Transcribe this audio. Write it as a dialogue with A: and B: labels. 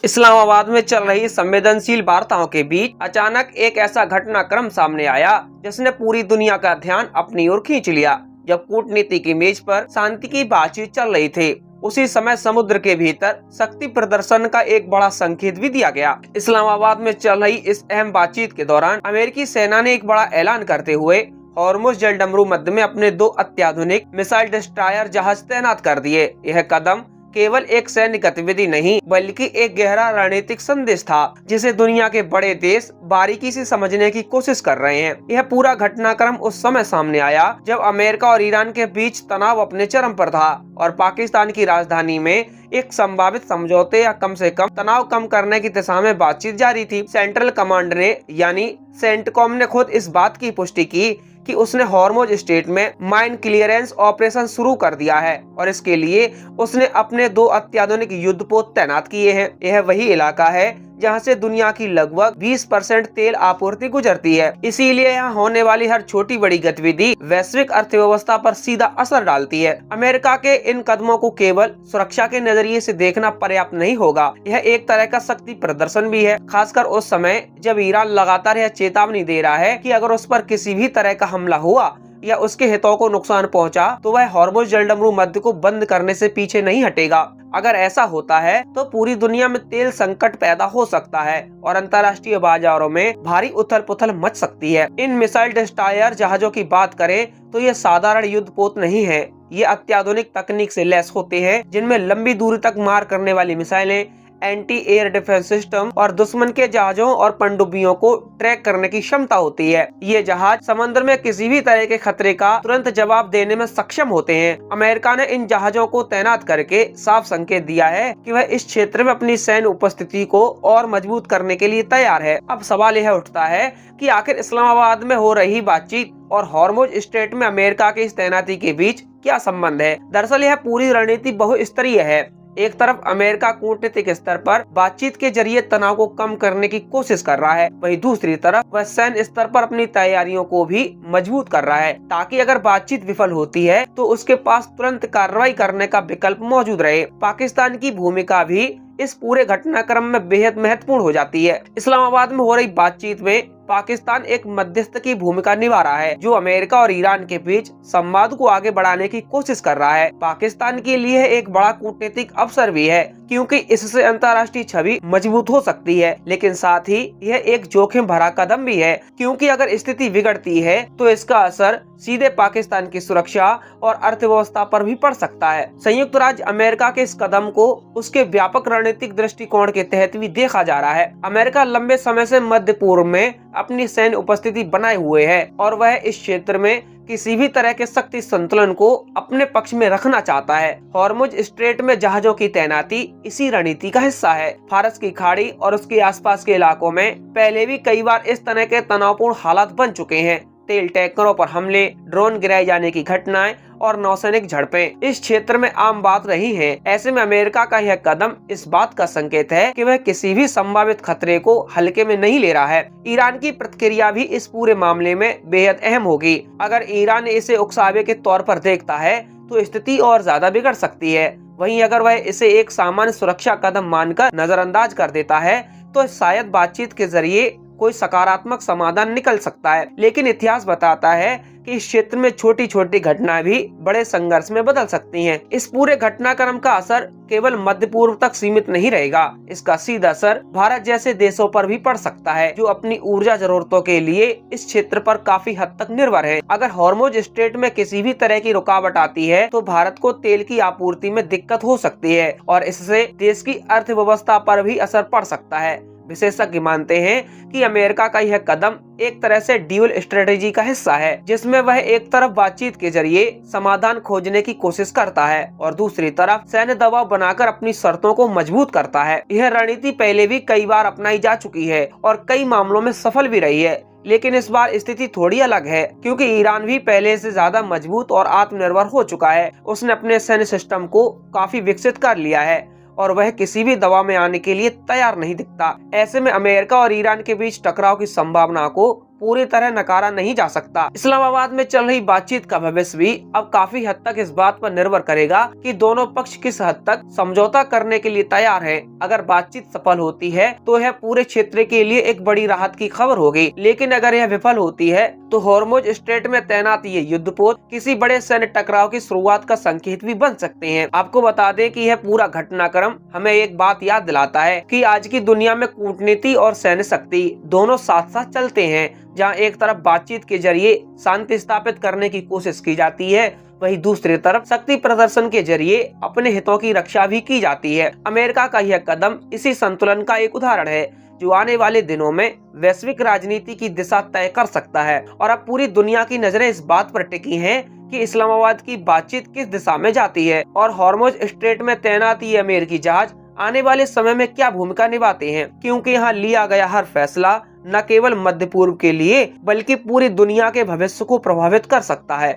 A: इस्लामाबाद में चल रही संवेदनशील वार्ताओं के बीच अचानक एक ऐसा घटनाक्रम सामने आया जिसने पूरी दुनिया का ध्यान अपनी ओर खींच लिया। जब कूटनीति की मेज पर शांति की बातचीत चल रही थी, उसी समय समुद्र के भीतर शक्ति प्रदर्शन का एक बड़ा संकेत भी दिया गया। इस्लामाबाद में चल रही इस अहम बातचीत के दौरान अमेरिकी सेना ने एक बड़ा ऐलान करते हुए हॉर्मुज जलडमरू मध्य में अपने 2 अत्याधुनिक मिसाइल डिस्ट्रॉयर जहाज तैनात कर दिए। यह कदम केवल एक सैन्य गतिविधि नहीं बल्कि एक गहरा रणनीतिक संदेश था, जिसे दुनिया के बड़े देश बारीकी से समझने की कोशिश कर रहे हैं। यह पूरा घटनाक्रम उस समय सामने आया जब अमेरिका और ईरान के बीच तनाव अपने चरम पर था और पाकिस्तान की राजधानी में एक संभावित समझौते या कम से कम तनाव कम करने की दिशा में बातचीत जारी थी। सेंट्रल कमांड ने यानी सेंटकॉम ने खुद इस बात की पुष्टि की कि उसने हॉर्मुज स्ट्रेट में माइन क्लियरेंस ऑपरेशन शुरू कर दिया है और इसके लिए उसने अपने 2 अत्याधुनिक युद्धपोत तैनात किए हैं। यह वही इलाका है जहां से दुनिया की लगभग 20% तेल आपूर्ति गुजरती है। इसीलिए यहाँ होने वाली हर छोटी बड़ी गतिविधि वैश्विक अर्थव्यवस्था पर सीधा असर डालती है। अमेरिका के इन कदमों को केवल सुरक्षा के नजरिए से देखना पर्याप्त नहीं होगा, यह एक तरह का शक्ति प्रदर्शन भी है, खासकर उस समय जब ईरान लगातार यह चेतावनी दे रहा है कि अगर उस पर किसी भी तरह का हमला हुआ या उसके हितों को नुकसान पहुंचा तो वह हॉर्मुज जलडमरू मध्य को बंद करने से पीछे नहीं हटेगा। अगर ऐसा होता है तो पूरी दुनिया में तेल संकट पैदा हो सकता है और अंतर्राष्ट्रीय बाजारों में भारी उथल पुथल मच सकती है। इन मिसाइल डिस्ट्रॉयर जहाजों की बात करें तो ये साधारण युद्धपोत नहीं है, ये अत्याधुनिक तकनीक से लैस होते हैं जिनमें लंबी दूरी तक मार करने वाली मिसाइलें, एंटी एयर डिफेंस सिस्टम और दुश्मन के जहाजों और पनडुब्बियों को ट्रैक करने की क्षमता होती है। ये जहाज समुद्र में किसी भी तरह के खतरे का तुरंत जवाब देने में सक्षम होते हैं। अमेरिका ने इन जहाजों को तैनात करके साफ संकेत दिया है कि वह इस क्षेत्र में अपनी सैन्य उपस्थिति को और मजबूत करने के लिए तैयार है। अब सवाल यह उठता है कि आखिर इस्लामाबाद में हो रही बातचीत और हॉर्मुज स्ट्रेट में अमेरिका की इस तैनाती के बीच क्या संबंध है। दरअसल यह पूरी रणनीति बहुस्तरीय है। एक तरफ अमेरिका कूटनीतिक स्तर पर बातचीत के जरिए तनाव को कम करने की कोशिश कर रहा है, वहीं दूसरी तरफ वह सैन्य स्तर पर अपनी तैयारियों को भी मजबूत कर रहा है ताकि अगर बातचीत विफल होती है तो उसके पास तुरंत कार्रवाई करने का विकल्प मौजूद रहे। पाकिस्तान की भूमिका भी इस पूरे घटनाक्रम में बेहद महत्वपूर्ण हो जाती है। इस्लामाबाद में हो रही बातचीत में पाकिस्तान एक मध्यस्थ की भूमिका निभा रहा है जो अमेरिका और ईरान के बीच संवाद को आगे बढ़ाने की कोशिश कर रहा है। पाकिस्तान के लिए एक बड़ा कूटनीतिक अवसर भी है क्योंकि इससे अंतर्राष्ट्रीय छवि मजबूत हो सकती है, लेकिन साथ ही यह एक जोखिम भरा कदम भी है क्योंकि अगर स्थिति बिगड़ती है तो इसका असर सीधे पाकिस्तान की सुरक्षा और अर्थव्यवस्था पर भी पड़ सकता है। संयुक्त राज्य अमेरिका के इस कदम को उसके व्यापक रणनीतिक दृष्टिकोण के तहत भी देखा जा रहा है। अमेरिका लंबे समय से मध्य पूर्व में अपनी सैन्य उपस्थिति बनाए हुए है और वह इस क्षेत्र में किसी भी तरह के शक्ति संतुलन को अपने पक्ष में रखना चाहता है। हॉर्मुज स्ट्रेट में जहाजों की तैनाती इसी रणनीति का हिस्सा है। फारस की खाड़ी और उसके आसपास के इलाकों में पहले भी कई बार इस तरह के तनावपूर्ण हालात बन चुके हैं। तेल टैंकरों पर हमले, ड्रोन गिराए जाने की घटनाएं और नौसैनिक झड़पें इस क्षेत्र में आम बात रही हैं। ऐसे में अमेरिका का यह कदम इस बात का संकेत है कि वह किसी भी संभावित खतरे को हल्के में नहीं ले रहा है। ईरान की प्रतिक्रिया भी इस पूरे मामले में बेहद अहम होगी। अगर ईरान इसे उकसावे के तौर पर देखता है तो स्थिति और ज्यादा बिगड़ सकती है। वहीं अगर वह इसे एक सामान्य सुरक्षा कदम मानकर नजरअंदाज कर देता है तो शायद बातचीत के जरिए कोई सकारात्मक समाधान निकल सकता है। लेकिन इतिहास बताता है कि इस क्षेत्र में छोटी छोटी घटनाएं भी बड़े संघर्ष में बदल सकती हैं। इस पूरे घटनाक्रम का असर केवल मध्य पूर्व तक सीमित नहीं रहेगा, इसका सीधा असर भारत जैसे देशों पर भी पड़ सकता है जो अपनी ऊर्जा जरूरतों के लिए इस क्षेत्र पर काफी हद तक निर्भर है। अगर हॉर्मुज स्ट्रेट में किसी भी तरह की रुकावट आती है तो भारत को तेल की आपूर्ति में दिक्कत हो सकती है और इससे देश की अर्थव्यवस्था पर भी असर पड़ सकता है। विशेषज्ञ मानते हैं कि अमेरिका का यह कदम एक तरह से ड्यूल स्ट्रेटेजी का हिस्सा है जिसमें वह एक तरफ बातचीत के जरिए समाधान खोजने की कोशिश करता है और दूसरी तरफ सैन्य दबाव बनाकर अपनी शर्तों को मजबूत करता है। यह रणनीति पहले भी कई बार अपनाई जा चुकी है और कई मामलों में सफल भी रही है, लेकिन इस बार स्थिति थोड़ी अलग है क्योंकि ईरान भी पहले से ज्यादा मजबूत और आत्मनिर्भर हो चुका है। उसने अपने सैन्य सिस्टम को काफी विकसित कर लिया है और वह किसी भी दबाव में आने के लिए तैयार नहीं दिखता। ऐसे में अमेरिका और ईरान के बीच टकराव की संभावना को पूरी तरह नकारा नहीं जा सकता। इस्लामाबाद में चल रही बातचीत का भविष्य भी अब काफी हद तक इस बात पर निर्भर करेगा कि दोनों पक्ष किस हद तक समझौता करने के लिए तैयार है। अगर बातचीत सफल होती है तो यह पूरे क्षेत्र के लिए एक बड़ी राहत की खबर होगी, लेकिन अगर यह विफल होती है तो हॉर्मुज स्ट्रेट में तैनात ये युद्धपोत किसी बड़े सैन्य टकराव की शुरुआत का संकेत भी बन सकते हैं। आपको बता दें कि यह पूरा घटनाक्रम हमें एक बात याद दिलाता है कि आज की दुनिया में कूटनीति और सैन्य शक्ति दोनों साथ साथ चलते हैं। जहां एक तरफ बातचीत के जरिए शांति स्थापित करने की कोशिश की जाती है, वहीं दूसरी तरफ शक्ति प्रदर्शन के जरिए अपने हितों की रक्षा भी की जाती है। अमेरिका का यह कदम इसी संतुलन का एक उदाहरण है, जो आने वाले दिनों में वैश्विक राजनीति की दिशा तय कर सकता है। और अब पूरी दुनिया की नजरें इस बात पर टिकी हैं कि इस्लामाबाद की बातचीत किस दिशा में जाती है और हॉर्मुज स्ट्रेट में तैनात ये अमेरिकी जहाज आने वाले समय में क्या भूमिका निभाते हैं, क्योंकि यहाँ लिया गया हर फैसला न केवल मध्य पूर्व के लिए बल्कि पूरी दुनिया के भविष्य को प्रभावित कर सकता है।